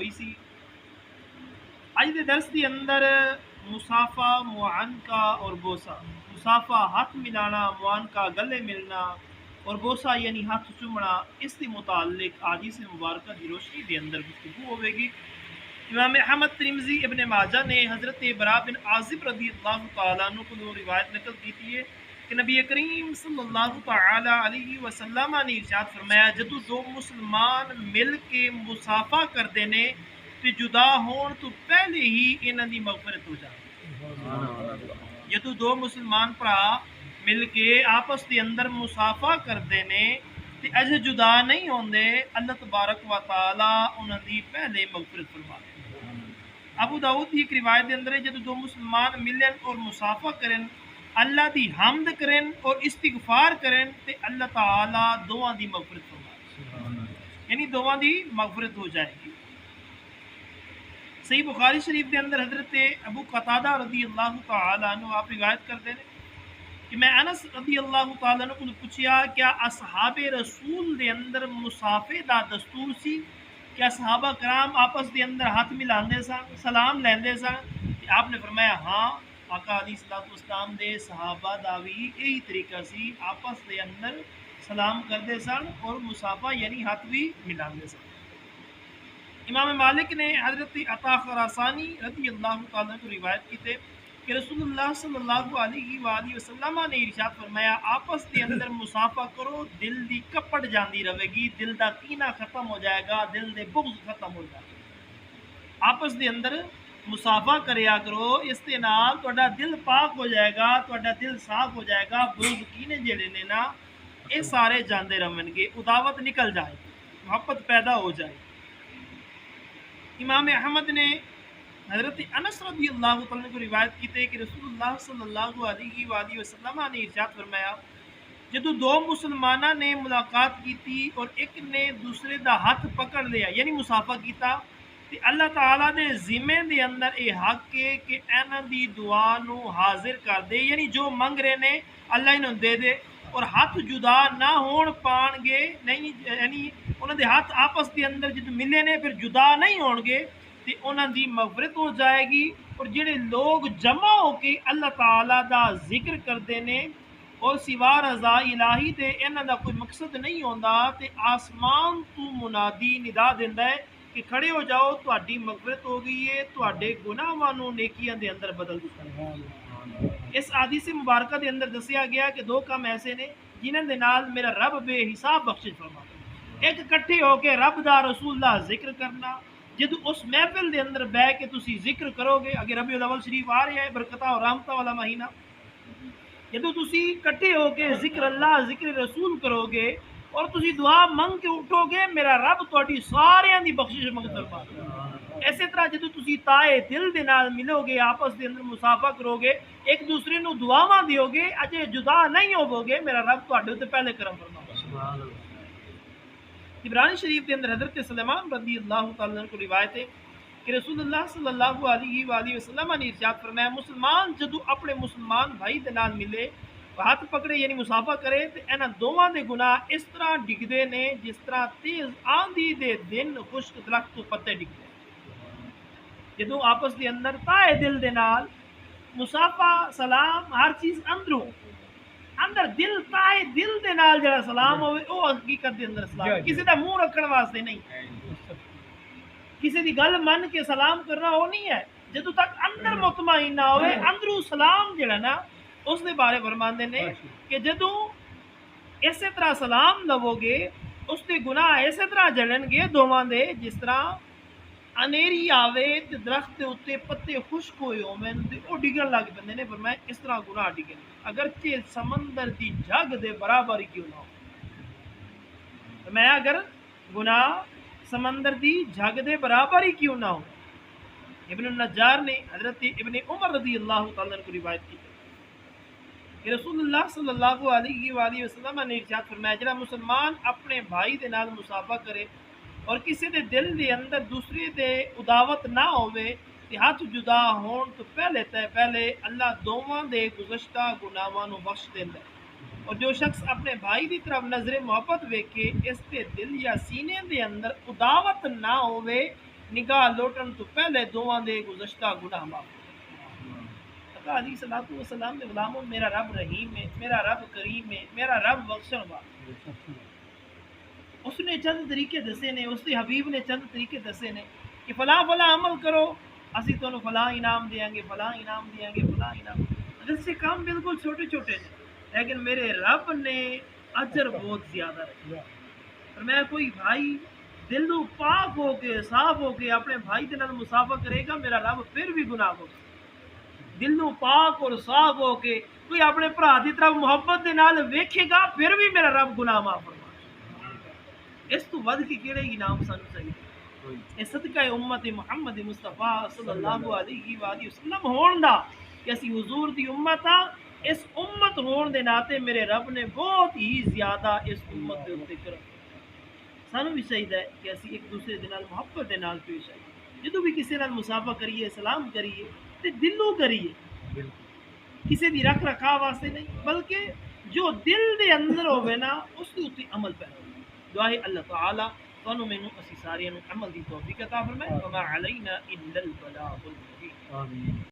ہوئی سی۔ اج دے درس دی اندر مسافہ، معانقہ اور بوسہ۔ مسافہ ہاتھ ملانا، معانقہ گلے ملنا اور بوسہ یعنی ہاتھ چومنا، اس کے متعلق حدیث مبارکہ کی روشنی دے اندر گفتگو ہوے گی۔ امام احمد ترمذی ابن ماجہ نے حضرت برا بن عازب رضی اللہ تعالیٰ عنہ کو روایت نقل کی ہے کہ نبی کریم صلی اللہ تعالی علیہ وسلم نے ارشاد فرمایا، جدو دو مسلمان مل کے مسافہ کرتے ہیں تو جدا ہون تو پہلے ہی انہاں دی مغفرت ہو جائے۔ جدو دو مسلمان بھرا مل کے آپس کے اندر مسافہ کرتے ہیں تے اجے جدا نہیں ہوندے، اللہ تبارک و تعالی انہاں دی پہلے مغفرت فرما دے۔ ابو داؤد کی ایک روایت کے اندر ہے، جدو دو مسلمان ملن اور مسافہ کرن، اللہ دی حمد کرن اور استغفار کرن تے اللہ تعالی دوواں دی مغفرت فرما دے، یعنی دوواں دی مغفرت ہو جائے گی۔ صحیح بخاری شریف کے اندر حضرت ابو قتادہ رضی اللہ تعالی عنہ آپ روایت کرتے ہیں کہ میں انس رضی اللہ تعالی عنہ کو پوچھیا، کیا اصحاب رسول دے اندر مسافے دا دستور سی؟ کیا صحابہ کرام آپس دے اندر ہاتھ ملاندے سن، سلام لیندے سن؟ آپ نے فرمایا ہاں، آقا علیہ الصلوۃ والسلام دے صحابہ دا بھی یہی طریقہ سی، آپس دے اندر سلام کردے سن اور مسافہ یعنی ہاتھ بھی ملاندے سن۔ امام مالک نے حضرت عطا خراسانی رضی اللہ تعالیٰ کو روایت کی تھے کہ رسول اللہ صلی اللہ علیہ وآلہ وسلم نے ارشاد فرمایا، آپس کے اندر مسافہ کرو، دل دی کپڑ جاندی رہے گی، دل دا کینہ ختم ہو جائے گا، دل دے بغض ختم ہو جائے گا۔ آپس دے اندر مسافہ کریا کرو، اس دے نال تہاڈا دل پاک ہو جائے گا، تہاڈا دل صاف ہو جائے گا، بغض کینے جڑے نے نا یہ سارے جاندے رہن گے، عداوت نکل جائے گی، محبت پیدا ہو جائے گی۔ امام احمد نے حضرت انس رضی اللہ تعالیٰ کو روایت کی تھی کہ رسول اللہ صلی اللہ علیہ وآلہ وسلم نے ارشاد فرمایا، جدو دو مسلمانہ نے ملاقات کی تھی اور ایک نے دوسرے دا ہاتھ پکڑ لیا یعنی مسافہ کیتا، تے اللہ تعالیٰ دے ذمے دے اندر اے حق ہے کہ انہاں دی دعا نو حاضر کر دے، یعنی جو منگ رہے نے اللہ انہوں دے دے، اور ہاتھ جدا نہ ہون پان گے، نہیں یعنی انہوں دے ہاتھ آپس کے اندر جب ملے نے پھر جدا نہیں ہون گے تے انہاں دی مغفرت ہو جائے گی۔ اور جڑے لوگ جمع ہو کے اللہ تعالیٰ دا ذکر کرتے ہیں اور سوا رضا الہی دے انہاں دا کوئی مقصد نہیں ہوندا تے آسمان تو منادی ندا دیندا ہے کہ کھڑے ہو جاؤ، تہاڈی مغفرت ہو گئی ہے، تہاڈے گناہاں نو نیکیاں دے اندر بدل دتا ہے۔ اس حدیث مبارکہ دے اندر دسیا گیا کہ دو کام ایسے نے جنہاں دے نال میرا رب بے حساب بخشش فرماتا ہے۔ ایک کٹھے ہو کے رب دا رسول دا ذکر کرنا، جدو اس محفل دے اندر بہ کے تسی ذکر کرو گے، اگر ربیع الاول شریف آ رہا ہے، برکتاں اور رحمتاں والا مہینہ، جدو تسی کٹھے ہو کے ذکر اللہ ذکر رسول کرو گے اور تسی دعا منگ کے اٹھو گے، میرا رب تہاڈی ساریاں دی بخشش منگتا فرماتا ہے۔ اسی طرح جدو تسی تائے دل دے نال ملو گے، آپس دے اندر مسافہ کرو گے، ایک دوسرے نو دعاواں دیو گے، اجے جدا نہیں ہوو گے، میرا رب تہاڈے تے پہلے کرم فرماتا ہے۔ عبرانی شریف کے اندر حضرت سلیمان رضی اللہ تعالیٰ عنہ کو روایت ہے کہ رسول اللہ صلی اللہ علیہ وآلہ وسلم نے ارشاد فرمایا، مسلمان جدو اپنے مسلمان بھائی دے نال ملے، ہاتھ پکڑے یعنی مسافہ کرے تے انہاں دوواں دے گناہ اس طرح ڈگدے نے جس طرح تیز آندھی دے دن خشک درخت تو پتے ڈگدے۔ جدو آپس دے اندر تائے دل دے نال مسافہ سلام ہر چیز اندر دل تائے دل دے نال جڑا سلام ہوئے او حقیقت دے اندر سلام، کسی دا منہ رکھن واسطے نہیں، کسی دی گل من کے سلام کرنا وہ نہیں ہے، جدو تک اندر مطمئن نہ ہوئے اندروں سلام جڑا نا اس دے بارے فرماندے نے کہ جدو اسی طرح سلام لو گے اس دے گناہ اسی طرح جڑن گے دوواں دے جس طرح انیری آوے تے درخت دے اوتے پتے خشک ہوئے ہوویں تے او ڈگن لگ پیندے نے، فرمایا اس طرح گناہ ڈگن اگرچہ سمندر دی جگ دے برابر ہی کیوں نہ ہو، فرمایا اگر گناہ سمندر دی جگ دے برابر ہی کیوں نہ ہو۔ ابن النجار نے حضرت ابن عمر رضی اللہ تعالیٰ عنہ کو روایت کی کہ رسول اللہ صلی اللہ علیہ وآلہ وسلم نے ارشاد فرمایا، جڑا مسلمان اپنے بھائی دے نال مسافہ کرے اور کسی دے دل دے اندر دوسرے دے عداوت نہ ہوئے تے ہاتھ جدا ہون تو پہلے اللہ دوواں دے گزشتہ گناہاں نو بخش دیندا ہے۔ اور جو شخص اپنے بھائی دی طرف نظر محبت ویکھے، اس دے دل یا سینے دے اندر عداوت نہ ہوئے، نگاہ لوٹن تو پہلے دعا دے گزشتہ گناہ معاف۔ علیہ الصلوۃ والسلام نے غلاموں میرا رب رحیم ہے، میرا رب کریم ہے، میرا رب بخشن والا۔ اس نے چند طریقے دسے نے، اس کے حبیب نے چند طریقے دسے نے کہ فلاں فلاں عمل کرو اسی تو فلاں انعام دیاں گے، فلاں انعام دیاں گے، فلاں انعام۔ جس سے کام بالکل چھوٹے چھوٹے نے، لیکن میرے رب نے اجر بہت زیادہ رکھا۔ اور میں کوئی بھائی دلو پاک ہو کے صاف ہو کے اپنے بھائی کے نال مسافہ کرے گا، میرا رب پھر بھی گناہ ہو دلو پاک اور صاف ہو کے کوئی اپنے بھرا دی طرف محبت دے نال ویکھے گا، پھر بھی میرا رب گناہ معاف فرما۔ اس تو ود کے کیڑے انعام سانو چاہیے؟ اے صدقہ امت محمد مصطفیٰ صلی اللہ علیہ وآلہ وسلم ہون دا کہ اسی حضور دی امت ہاں۔ اس امت ہون دے ناتے میرے رب نے بہت ہی زیادہ اس امت دے اوتے کرم سانو بھی چاہیے کہ اسی ایک دوسرے دے نال محبت دے نال پیش آئیے۔ جدو بھی کسی نال مسافہ کریے، سلام کریے تے دلوں کریے، کسی دی رکھ رکھا واسطے نہیں، بلکہ جو دل دے اندر ہوئے نا اس کے اوتے عمل پیدا ہو۔ دعائے اللہ تعالی تانوں مینوں اسی سارے عمل دی توفیق عطا فرمائے۔ وما علینا الا البلاغ المبین۔ آمین۔